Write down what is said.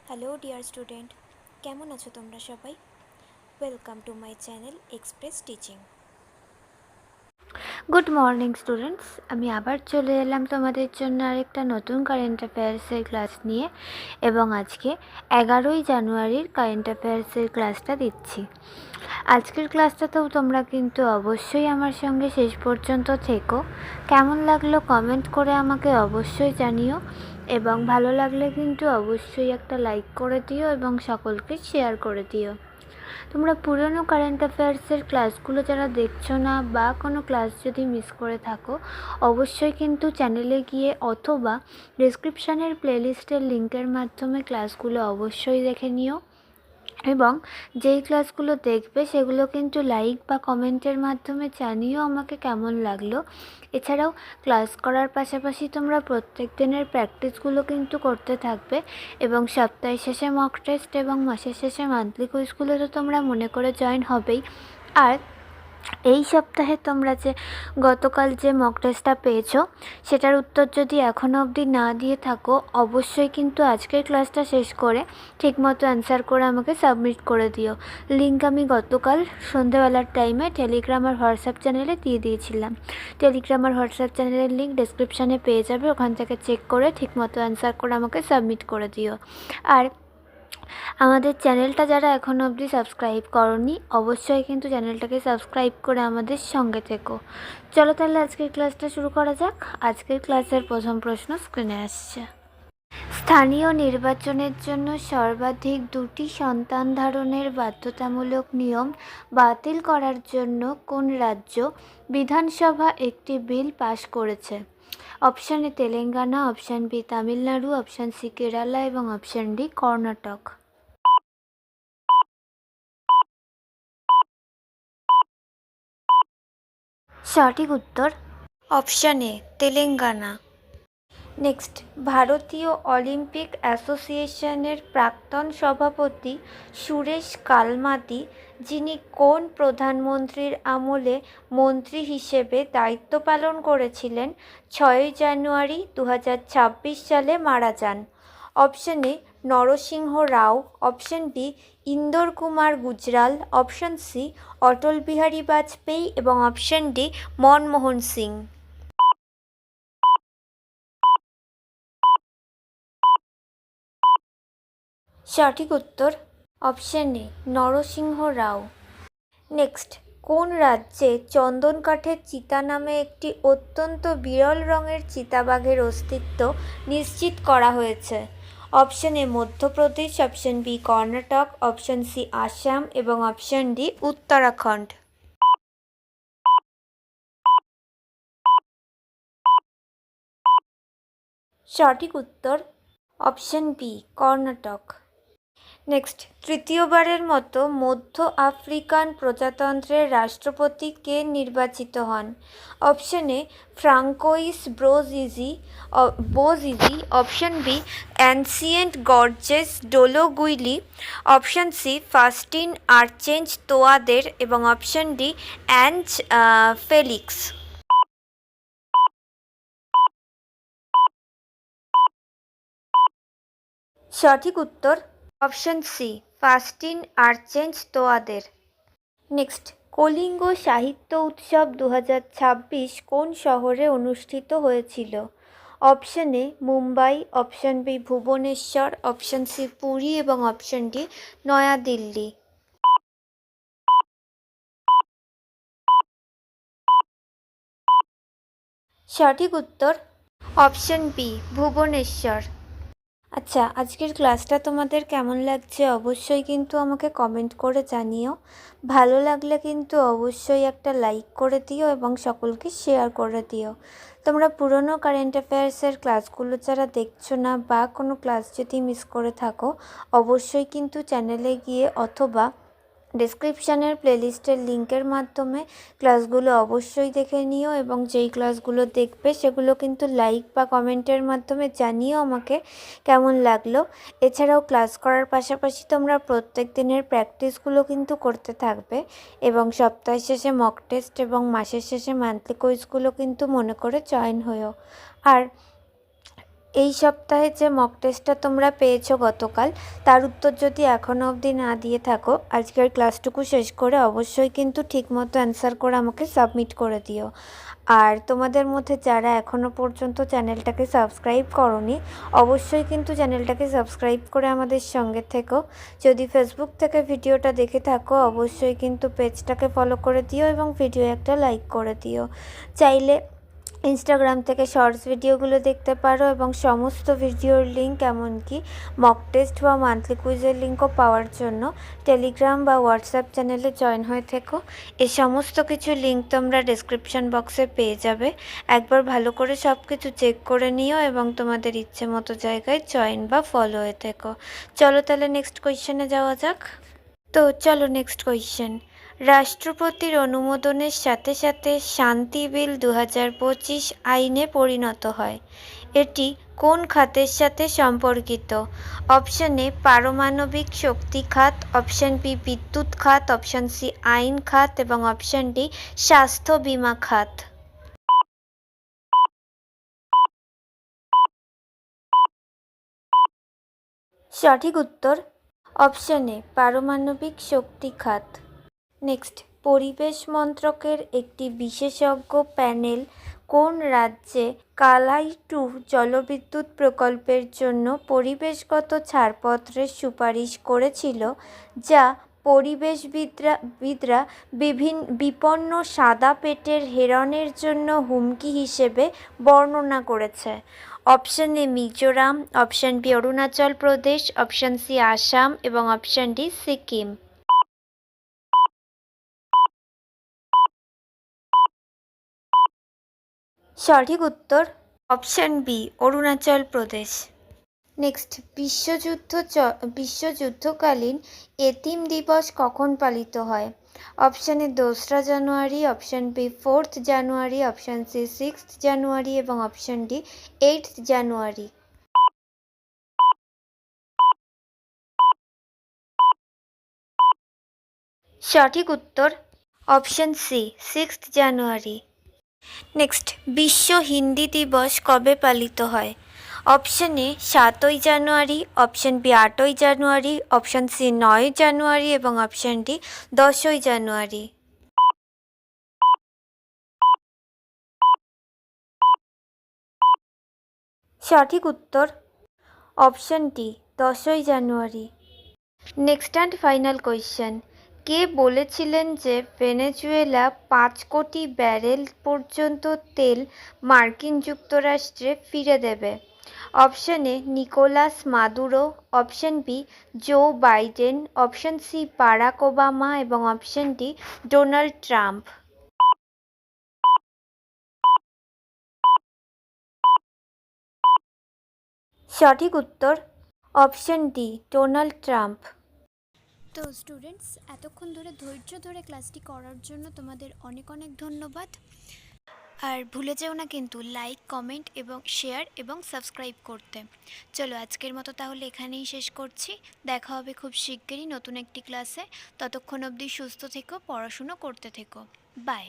Hello dear student, কেমন আছো তোমরা সবাই? Welcome to my channel express teaching. Good morning students, আমি আবার চলে এলাম তোমাদের জন্য আরেকটা নতুন কারেন্ট অ্যাফেয়ার্সের ক্লাস নিয়ে। এবং আজকে 11ই জানুয়ারির কারেন্ট অ্যাফেয়ার্সের ক্লাসটা দিচ্ছি। আজকের ক্লাসটাতেও তোমরা কিন্তু অবশ্যই আমার সঙ্গে শেষ পর্যন্ত থেকো। কেমন লাগলো কমেন্ট করে আমাকে অবশ্যই জানিও, এবং ভালো লাগলে কিন্তু অবশ্যই একটা লাইক করে দিও এবং সকলকে শেয়ার করে দিও। তোমরা পুরনো কারেন্ট অ্যাফেয়ার্সের ক্লাসগুলো যারা দেখছো না বা কোনো ক্লাস যদি মিস করে থাকো, অবশ্যই কিন্তু চ্যানেলে গিয়ে অথবা ডেসক্রিপশানের প্লেলিস্টের লিঙ্কের মাধ্যমে ক্লাসগুলো অবশ্যই দেখে নিও। এবং যেই ক্লাসগুলো দেখবে সেগুলো কিন্তু লাইক বা কমেন্টের মাধ্যমে জানিও আমাকে কেমন লাগলো। এছাড়াও ক্লাস করার পাশাপাশি তোমরা প্রত্যেক দিনের প্র্যাকটিসগুলো কিন্তু করতে থাকবে, এবং সপ্তাহের শেষে মক টেস্ট এবং মাসের শেষে মান্থলি কুইজগুলো তো তোমরা মনে করে জয়েন হবেই। আর এই সপ্তাহে তোমরা যে গতকাল যে মক টেস্টটা পেয়েছো সেটার উত্তর যদি এখনও অবধি না দিয়ে থাকো, অবশ্যই কিন্তু আজকের ক্লাসটা শেষ করে ঠিকমতো অ্যান্সার করে আমাকে সাবমিট করে দিও। লিঙ্ক আমি গতকাল সন্ধ্যেবেলার টাইমে টেলিগ্রাম আর হোয়াটসঅ্যাপ চ্যানেলে দিয়ে দিয়েছিলাম। টেলিগ্রাম আর হোয়াটসঅ্যাপ চ্যানেলের লিঙ্ক ডেসক্রিপশানে পেয়ে যাবে, ওখান থেকে চেক করে ঠিকমতো অ্যান্সার করে আমাকে সাবমিট করে দিও। আর আমাদের চ্যানেলটা যারা এখনও অবধি সাবস্ক্রাইব করনি, অবশ্যই কিন্তু চ্যানেলটাকে সাবস্ক্রাইব করে আমাদের সঙ্গে থেকো। চলো তাহলে আজকের ক্লাসটা শুরু করা যাক। আজকের ক্লাসের প্রথম প্রশ্ন স্ক্রিনে আসছে। স্থানীয় নির্বাচনের জন্য সর্বাধিক 2টি সন্তান ধারণের বাধ্যতামূলক নিয়ম বাতিল করার জন্য কোন রাজ্য বিধানসভা একটি বিল পাশ করেছে? Option A Telangana, option B Tamil Nadu, option C Kerala এবং অপশান ডি কর্ণাটক। সঠিক উত্তর অপশান এ তেলেঙ্গানা। নেক্সট, ভারতীয় অলিম্পিক অ্যাসোসিয়েশনের প্রাক্তন সভাপতি সুরেশ কালমাতি, যিনি কোন প্রধানমন্ত্রীর আমলে মন্ত্রী হিসেবে দায়িত্ব পালন করেছিলেন, 6ই জানুয়ারি 2026 সালে মারা যান? Option A Narasimha Rao, option B Inder Kumar Gujral, option C Atal Bihari Vajpayee এবং অপশান ডি মনমোহন সিং। সঠিক উত্তর option A Narasimha Rao. Next, কোন রাজ্যে চন্দন কাঠের চিতা নামে একটি অত্যন্ত বিরল রঙের চিতাবাঘের অস্তিত্ব নিশ্চিত করা হয়েছে? Option A Madhya Pradesh, option B Karnataka, option C Assam এবং অপশান ডি উত্তরাখণ্ড। সঠিক উত্তর অপশান বি কর্ণাটক। নেক্সট, তৃতীয়বারের মতো মধ্য আফ্রিকান প্রজাতন্ত্রের রাষ্ট্রপতি কে নির্বাচিত হন? Option A Francois Bozize, option B Anicet Georges Dologuele, option C Faustin Archange Touadera এবং অপশান ডি অ্যাঞ্জ ফেলিক্স। সঠিক উত্তর option C Faustin Archange Touadera. Next, Kalinga Sahitya Utsav 2026 কোন শহরে অনুষ্ঠিত হয়েছিল? Option A Mumbai, option B Bhubaneswar, option C Puri এবং অপশান ডি নয়াদিল্লি। সঠিক উত্তর অপশান বি ভুবনেশ্বর। আচ্ছা, আজকের ক্লাসটা তোমাদের কেমন লাগছে অবশ্যই কিন্তু আমাকে কমেন্ট করে জানিও। ভালো লাগলে কিন্তু অবশ্যই একটা লাইক করে দিও এবং সকলকে শেয়ার করে দিও। তোমরা পুরনো কারেন্ট অ্যাফেয়ার্সের ক্লাসগুলো যারা দেখছো না বা কোনো ক্লাস যদি মিস করে থাকো, অবশ্যই কিন্তু চ্যানেলে গিয়ে অথবা ডেসক্রিপশানের প্লেলিস্টের লিঙ্কের মাধ্যমে ক্লাসগুলো অবশ্যই দেখে নিও, এবং যেই ক্লাসগুলো দেখবে সেগুলো কিন্তু লাইক বা কমেন্টের মাধ্যমে জানিও আমাকে কেমন লাগলো। এছাড়াও ক্লাস করার পাশাপাশি তোমরা প্রত্যেক দিনের প্র্যাকটিসগুলো কিন্তু করতে থাকবে, এবং সপ্তাহ শেষে মক টেস্ট এবং মাসের শেষে মান্থলি কুইজগুলো কিন্তু মনে করে জয়েন হয়েও। আর এই সপ্তাহে যে মক টেস্টটা তোমরা পেয়েছো গতকাল, তার উত্তর যদি এখনও অবধি না দিয়ে থাকো, আজকের ক্লাসটুকু শেষ করে অবশ্যই কিন্তু ঠিকমতো অ্যান্সার করে আমাকে সাবমিট করে দিও। আর তোমাদের মধ্যে যারা এখনও পর্যন্ত চ্যানেলটাকে সাবস্ক্রাইব করোনি, অবশ্যই কিন্তু চ্যানেলটাকে সাবস্ক্রাইব করে আমাদের সঙ্গে থেকো। যদি ফেসবুক থেকে ভিডিওটা দেখে থাকো, অবশ্যই কিন্তু পেজটাকে ফলো করে দিও এবং ভিডিও একটা লাইক করে দিও। চাইলে ইনস্টাগ্রাম থেকে শর্টস ভিডিওগুলো দেখতে পারো এবং সমস্ত ভিডিওর লিঙ্ক, এমনকি মক টেস্ট বা মান্থলি কুইজের লিঙ্কও পাওয়ার জন্য টেলিগ্রাম বা হোয়াটসঅ্যাপ চ্যানেলে জয়েন হয়ে থেকো। এই সমস্ত কিছু লিঙ্ক তোমরা ডেসক্রিপশন বক্সে পেয়ে যাবে। একবার ভালো করে সব কিছু চেক করে নিও এবং তোমাদের ইচ্ছে মতো জায়গায় জয়েন বা ফলো হয়ে থেকো। চলো তাহলে নেক্সট কোয়েশ্চেনে যাওয়া যাক। তো চলো নেক্সট কোয়েশ্চেন। রাষ্ট্রপতির অনুমোদনের সাথে সাথে শান্তি বিল 2025 আইনে পরিণত হয়। এটি কোন খাতের সাথে সম্পর্কিত? অপশন এ পারমাণবিক শক্তি খাত, অপশন বি বিদ্যুৎ খাত, অপশন সি আইন খাত এবং অপশন ডি স্বাস্থ্য বীমা খাত। সঠিক উত্তর অপশন এ পারমাণবিক শক্তি খাত। নেক্সট, পরিবেশ মন্ত্রকের একটি বিশেষজ্ঞ প্যানেল কোন রাজ্যে কালাই 2 জলবিদ্যুৎ প্রকল্পের জন্য পরিবেশগত ছাড়পত্রের সুপারিশ করেছিল, যা পরিবেশবিদরা বিপন্ন সাদা পেটের হেরনের জন্য হুমকি হিসেবে বর্ণনা করেছে? Option A Mizoram, option B Arunachal Pradesh, option C Assam এবং অপশন ডি সিকিম। সঠিক উত্তর option B Arunachal Pradesh. Next, বিশ্বযুদ্ধকালীন এতিম দিবস কখন পালিত হয়? অপশন এ 2রা জানুয়ারি, অপশন বি 4th জানুয়ারি, অপশন সি 6th জানুয়ারি এবং অপশন ডি 8th জানুয়ারি। সঠিক উত্তর অপশন সি 6th জানুয়ারি। নেক্সট, বিশ্ব হিন্দি দিবস কবে পালিত হয়? অপশন এ 7ই জানুয়ারি, অপশন বি 8ই জানুয়ারি, অপশন সি 9 জানুয়ারি এবং অপশন ডি 10ই জানুয়ারি। সঠিক উত্তর অপশন ডি 10ই January. Next and final question. কে বলেছিলেন যে ভেনেজুয়েলা 5 কোটি ব্যারেল পর্যন্ত তেল মার্কিন যুক্তরাষ্ট্রে ফিরে দেবে? Option A Nicolas Maduro, option B Joe Biden, option C Barack Obama এবং অপশন ডি ডোনাল্ড ট্রাম্প। সঠিক উত্তর অপশন ডি ডোনাল্ড ট্রাম্প। তো স্টুডেন্টস, এতক্ষণ ধরে ধৈর্য ধরে ক্লাসটি করার জন্য তোমাদের অনেক অনেক ধন্যবাদ। আর ভুলে যেও না কিন্তু লাইক, কমেন্ট এবং শেয়ার এবং সাবস্ক্রাইব করতে। চলো আজকের মতো তাহলে এখানেই শেষ করছি। দেখা হবে খুব শিগগিরই নতুন একটি ক্লাসে। ততক্ষণ অবধি সুস্থ থেকো, পড়াশুনো করতে থেকো। বাই।